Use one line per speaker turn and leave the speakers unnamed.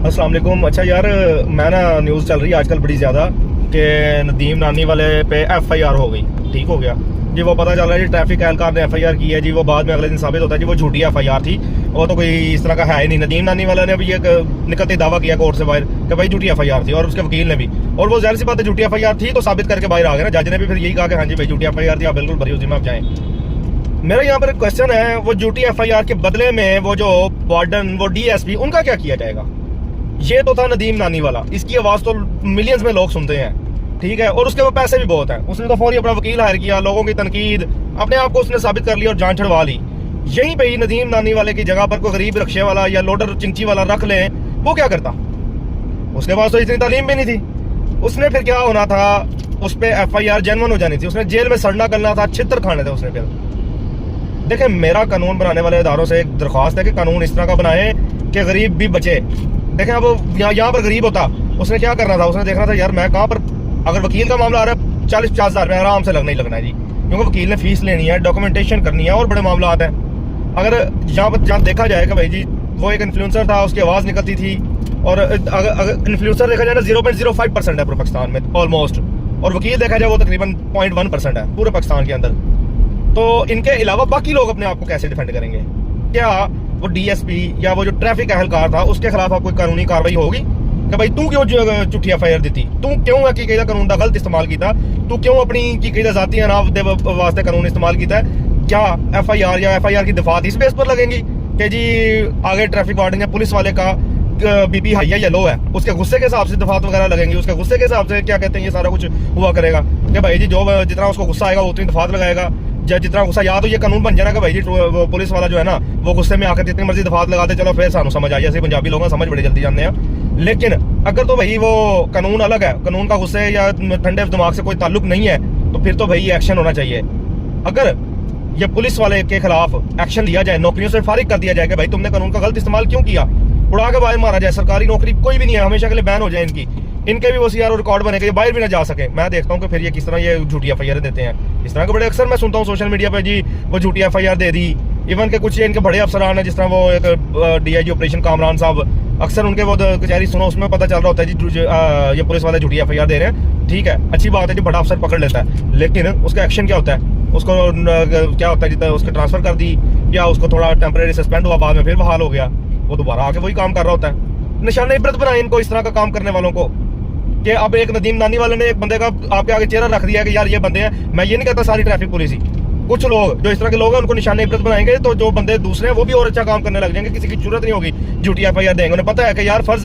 अस्सलाम वालेकुम। अच्छा यार, मैं ना न्यूज़ चल रही है आजकल बड़ी ज़्यादा कि नदीम नानी वाले पे FIR हो गई। ठीक हो गया जी। वो पता चल रहा है जी ट्रैफिक एहलकार ने FIR की है जी। वो बाद में अगले दिन साबित होता है जी वो झूठी FIR थी। वो तो कोई इस तरह का है ही नहीं। नदीम नानी वाले ने भी एक निकलते दावा किया कोर्ट से बाहर कि भाई झूठी FIR थी, और उसके वकील ने भी। और वो जाहिर सी बात है झूठी FIR थी तो साबित करके बाहर आ गए ना। जज ने भी फिर यही कहा कि हाँ जी भाई झूठी FIR थी, आप बिल्कुल बरी उसी में आप जाएँ। मेरा यहाँ पर एक क्वेश्चन है, वो झूठी FIR के बदले में वो जो वार्डन, वो DSP, उनका क्या किया जाएगा? ये तो था नदीम नानी वाला, इसकी आवाज तो मिलियंस में लोग सुनते हैं, ठीक है, और उसके वो पैसे भी बहुत हैं। उसने तो फौरी अपना वकील हायर किया, लोगों की तनकीद, अपने आप को उसने साबित कर लिया और जान छड़वा ली। यहीं पे ही नदीम नानी वाले की जगह पर कोई गरीब रिक्शे वाला या लोडर चिंची वाला रख ले, वो क्या करता? उसके पास तो इतनी तालीम भी नहीं थी। उसने फिर क्या होना था, उस पर FIR जेन्युइन हो जानी थी, उसने जेल में सड़ना करना था, छितर खाने थे उसने। फिर देखें, मेरा कानून बनाने वाले इदारों से एक दरख्वास्त है कि कानून इस तरह का बनाए कि गरीब भी बचे। देखें, अब यहाँ पर गरीब होता, उसने क्या करना था? उसने देखना था यार मैं कहाँ पर, अगर वकील का मामला आ रहा है 40-50 हज़ार रुपये आराम से लगना ही लगना है जी, क्योंकि वकील ने फीस लेनी है, डॉक्यूमेंटेशन करनी है और बड़े मामला आते हैं। अगर जहाँ देखा जाए कि भाई जी वो एक इन्फ्लुएंसर था, उसकी आवाज़ निकलती थी, और अगर इन्फ्लुएंसर देखा जाए ना 0.05% है पूरे पाकिस्तान में ऑलमोस्ट, और वकील देखा जाए वो तकरीबन 0.1% है पूरे पाकिस्तान के अंदर। तो इनके अलावा बाकी लोग अपने आप को कैसे डिफेंड करेंगे? क्या वो DSP या वो जो ट्रैफिक एहलकार था उसके खिलाफ कोई कानूनी कार्रवाई होगी कि भाई तू क्यों झूठी FIR दी थी, तू क्यों की कानून का गलत इस्तेमाल किया, तू क्यों अपनी की जाती अनाव दे वास्ते कानून इस्तेमाल किया? क्या FIR या FIR की दफात इस बेस पर लगेंगी कि जी आगे ट्रैफिक वार्डन या पुलिस वाले का BP हाई है या लो है, उसके गुस्से के हिसाब से दफात वगैरह लगेंगी, उसके गुस्से के हिसाब से क्या कहते हैं ये सारा कुछ हुआ करेगा कि भाई जी जो जितना उसको गुस्सा आएगा उतनी दफात लगाएगा, जितना गुस्सा, या तो ये कानून बन जाना कि भाई जी पुलिस वाला जो है ना वो गुस्से में आकर जितनी मर्जी दफात लगाते चलो फिर सानू समझ आ जाए। पंजाबी लोग समझ बड़ी जल्दी जानते हैं। लेकिन अगर तो भाई वो कानून अलग है, कानून का गुस्से या ठंडे दिमाग से कोई ताल्लुक नहीं है, तो फिर तो भाई एक्शन होना चाहिए। अगर ये पुलिस वाले के खिलाफ एक्शन लिया जाए, नौकरियों से फारिग कर दिया जाए कि भाई तुमने कानून का गलत इस्तेमाल क्यों किया, उड़ा के बाहर मारा जाए, सरकारी नौकरी कोई भी नहीं है, हमेशा के लिए बैन हो जाए इनके भी वो CR रिकॉर्ड बने के बाहर भी ना जा सके। मैं देखता हूँ कि फिर ये किस तरह ये झूठी FIR देते हैं। इस तरह के बड़े अक्सर मैं सुनता हूँ सोशल मीडिया पे जी वो झूठी FIR दे दी। इवन के कुछ इनके बड़े अफसरान हैं, जिस तरह वो एक DIG ऑपरेशन कामरान साहब, अक्सर उनके वो कचहरी सुनो उसमें पता चल रहा होता है जी ये पुलिस वाले झूठी FIR दे रहे हैं। ठीक है, अच्छी बात है जी, बड़ा अफसर पकड़ लेता है, लेकिन उसका एक्शन क्या होता है? उसको क्या होता है जितना उसको ट्रांसफर कर दी या उसको थोड़ा टेम्परेरी सस्पेंड हुआ, बाद में फिर बहाल हो गया, वो दोबारा आके वही काम कर रहा होता है। निशान इबरत बनाए इनको इस तरह का काम करने वालों को कि अब एक नदीम नानी वाले ने एक बंदे का आपके आगे चेहरा रख दिया कि यार ये बंदे हैं। मैं ये नहीं कहता सारी ट्रैफिक पुलिस ही, कुछ लोग जो इस तरह के लोग हैं उनको निशान इबरत बनाएंगे, तो जो बंदे दूसरे हैं वो भी और अच्छा काम करने लग जाएंगे, किसी की जरूरत नहीं होगी झूठी FIR देंगे। उन्हें पता है कि यार फर्ज